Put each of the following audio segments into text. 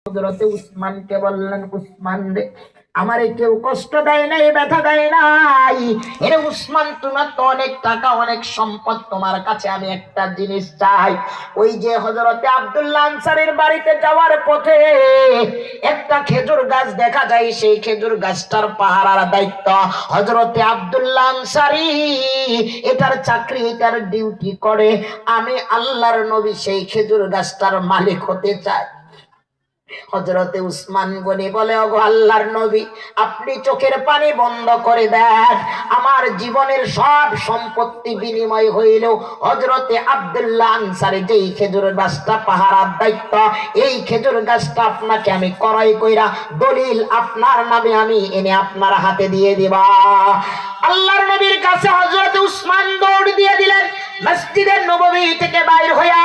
হযরতে উসমানকে বললেন, উসমান রে, আমারে কেউ কষ্ট দেয় নাই, ব্যথা দেয় নাই। এরে উসমান, তোমার তো অনেক টাকা, অনেক সম্পদ, তোমার কাছে আমি একটা জিনিস চাই। ওই যে হযরতে আব্দুল্লাহ আনসারীর বাড়িতে যাওয়ার পথে একটা খেজুর গাছ দেখা যায়, সেই খেজুর গাছটার পাহারার দায়িত্ব হযরতে আব্দুল্লাহ আনসারী। এটার চাকরি, এটার ডিউটি করে। আমি আল্লাহর নবী সেই খেজুর গাছটার মালিক হতে চাই। হযরতে উসমান গনি বলে, ওগো আল্লাহর নবী, আপনি চোখের পানি বন্ধ করে দেন, আমার জীবনের সব সম্পত্তি বিনিময় হইল হযরতে আব্দুল্লাহ আনসারী যেই খেজুর গাছটা পাহারার দায়িত্ব, এই খেজুর গাছটা আপনাকে আমি ক্রয় কইরা দলিল আপনার নামে আমি এনে আপনার হাতে দিয়ে দিবা। আল্লাহর নবীর কাছে হযরতে উসমান দৌড় দিয়ে দিলেন। মসজিদে নববী থেকে বাইর হইয়া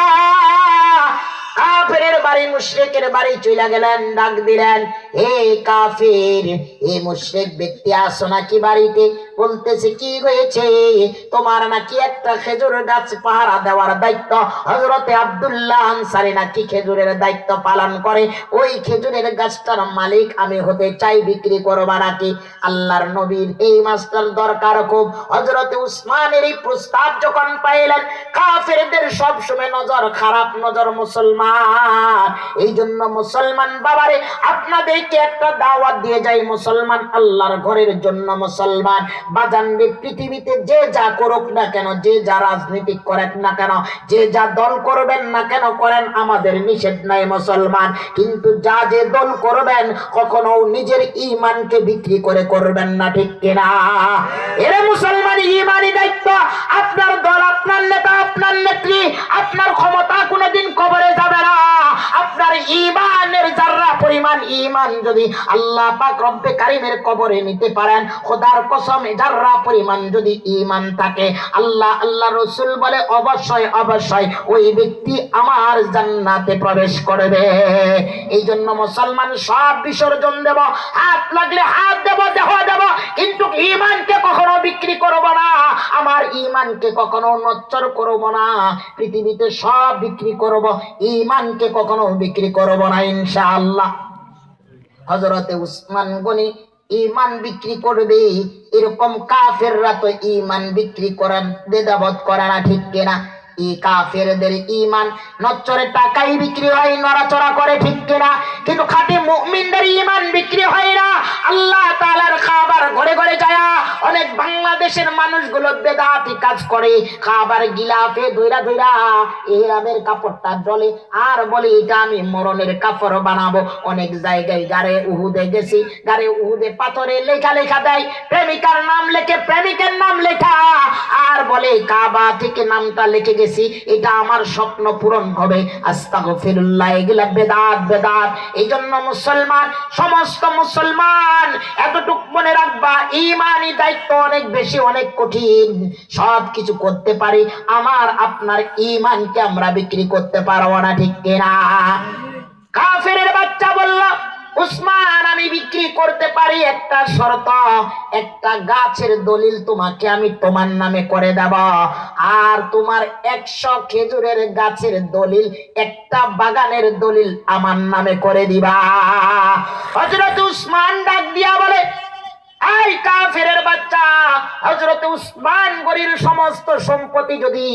কাফেরের বাড়ি, মুশরিকের বাড়ি চলে গেলেন। ডাক দিলেন, হে কাফের, হে মুশরিক ব্যক্তি, আসো নাকি বাড়িতে? বলতেছে, কি হয়েছে? তোমার নাকি একটা খেজুর গাছ পাহারা দেওয়ার দায়িত্ব, হযরতে আব্দুল্লাহ আনসারী নাকি খেজুরের দায়িত্ব পালন করে, ওই খেজুরের গাছটার মালিক আমি হতে চাই, বিক্রি করবা নাকি? আল্লাহর নবীর এই মাস্টার দরকার খুব। হযরতে উসমানের এই প্রস্তাব যখন পাইলেন, কাফেরদের সব সময় নজর খারাপ, নজর মুসলমান। এই জন্য মুসলমান বাবারে, আপনাদেরকে একটা দাওয়াত দিয়ে যাই, মুসলমান আল্লাহর ঘরের জন্য মুসলমান বাজান রে, পৃথিবীতে যে যা করুক না কেন, যে যা রাজনীতি করেন না কেন, যে যা দল করবেন না কেন করেন, আমাদের নিষেধ নাই মুসলমান। কিন্তু যা যে দল করবেন, কখনো নিজের ঈমানকে বিক্রি করে করবেন না, ঠিক কিনা? এরে মুসলমান, ঈমানি দায়িত্ব। আপনার দল, আপনার নেতা, আপনার নেত্রী, আপনার ক্ষমতা কোনোদিন কবরে যাবে না। আপনার ঈমানের যারা পরিমাণ ঈমান যদি আল্লাহ পাক রব্বে কারীমের কবরে নিতে পারেন, খোদার কসম, যারা পরিমাণ যদি ঈমান থাকে, আল্লাহ আল্লাহ রাসূল বলে অবশ্যই অবশ্যই ওই ব্যক্তি আমার জান্নাতে প্রবেশ করবে। এই জন্য মুসলমান সব বিসর্জন দেব, হাত লাগলে হাত দেব, দেহ দেব, কিন্তু ঈমানকে কখনো বিক্রি করব না, আমার ঈমানকে কখনো নচ্চর করব না। পৃথিবীতে সব বিক্রি করব, ঈমানকে কখনো বিক্রি করব না ইনশাআল্লাহ। হযরতে উসমান গনি ঈমান বিক্রি করবে, এরকম কাফেররা তো ঈমান বিক্রি করার দ্বিধাবোধ করে না, ঠিক কিনা? এই কাফেরদের ঈমান নচ্চরে টাকাই বিক্রি হয়, নড়াচড়া করে, ঠিক কিনা? কিন্তু খাঁটি মুমিনদের ঈমান বিক্রি হয় না। আল্লাহ তাআলার খাবার ঘরে ঘরে যায়। অনেক বাংলাদেশের মানুষগুলো বেদাতি কাজ করে, খাবার গিলাফে ধইরা ধইরা ইহরামের কাপড়টা জ্বলে আর বলে, এটা আমি মরণের কাপড় বানাবো। অনেক জায়গায় গারে উহুদে গেছি, গারে উহুদে পাথরে লেখা লেখা দেয়, প্রেমিকার নাম লেখে, প্রেমিকের নাম লেখা, আর বলে কাবা থেকে নামটা লিখে গেছি, এটা আমার স্বপ্ন পূরণ হবে। আস্তাগফিরুল্লাহ, এগুলা বেদাত বেদাত। এই জন্য মুসলমান, সমস্ত মুসলমান এতটুক মনে রাখবা, ঈমানি দায়িত্ব অনেক বেশি, অনেক কঠিন। সব কিছু করতে পারি, আমার আপনার ঈমানকে আমরা বিক্রি করতে পারবো না, ঠিক কিনা? কাফেরের বাচ্চা বলল, উসমান, আমি বিক্রি করতে পারি, একটা শর্ত, একটা গাছের দলিল তোমাকে আমি তোমার নামে করে দেব, আর তোমার 100 খেজুরের গাছের দলিল, একটা বাগানের দলিল আমার নামে করে দিবা। হযরত উসমান ডাক দিয়া বলে, এই কাফেরের বাচ্চা, হযরতে উসমান গনির সমস্ত সম্পত্তি যদি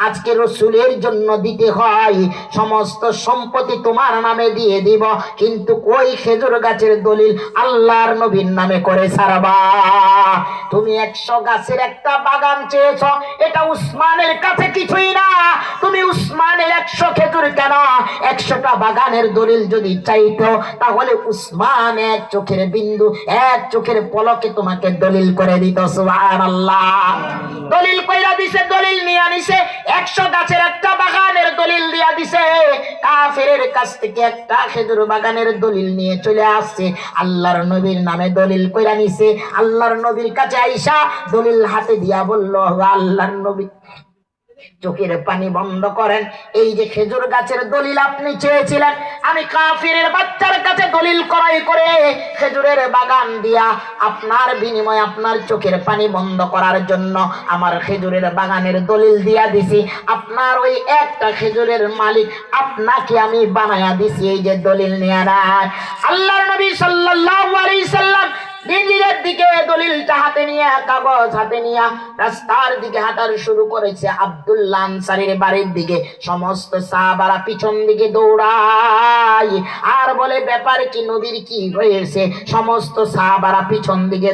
আজকে রাসূলের জন্য দিতে হয়, সমস্ত সম্পত্তি তোমার নামে দিয়ে দিব, কিন্তু ওই খেজুর গাছের দলিল আল্লাহর নবীর নামে করে ছাড়বা। তুমি 100 গাছের একটা বাগান চেয়েছো, এটা উসমানের কাছে কিছুই না। তুমি উসমানের 100 খেজুর কেন, 100টা বাগানের দলিল যদি চাইতো, তাহলে উসমান এক চোখের বিন্দু, এক চোখের পলক তোমাকে দলিল করে দিত। সুবহানাল্লাহ। দলিল কইরা দিছে, দলিল নিয়ে আনিছে, 100 গাছের একটা বাগানের দলিল দিয়া দিছে। কাফেরের কাছ থেকে একটা খেজুর বাগানের দলিল নিয়ে চলে আসছে, আল্লাহর নবীর নামে দলিল কইরা নিছে। আল্লাহর নবীর কাছে আইসা দলিল হাতে দিয়া বলল, আল্লাহর নবী, চোখের পানি বন্ধ করেন। এই যে খেজুর গাছের দলিল আপনি চেয়েছিলেন, আমি কাফিরের বাচ্চার কাছে দলিল ক্রয় করে খেজুরের বাগান দিয়া আপনার বিনিময়ে আপনার চোখের পানি বন্ধ করার জন্য আমার খেজুরের বাগানের দলিল দিয়া দিছি। আপনার ওই একটা খেজুরের মালিক আপনাকে আমি বানায়া দিছি, এই যে দলিল নিয়ে নেয়। আল্লাহর নবী সাল্লাল্লাহু আলাইহি সাল্লাম দিল্লির দিকে দলিলটা হাতে নিয়ে, কাগজ হাতে নিয়ে রাস্তার দিকে হাঁটার শুরু করেছে। আব্দুল্লাহ আনসারীর বাড়ির দিকে সমস্ত সাহাবারা পিছন দিকে দৌড়ায় আর বলে, ব্যাপার কি, নবীর কি হয়েছে? সমস্ত সাহাবারা পিছন দিকে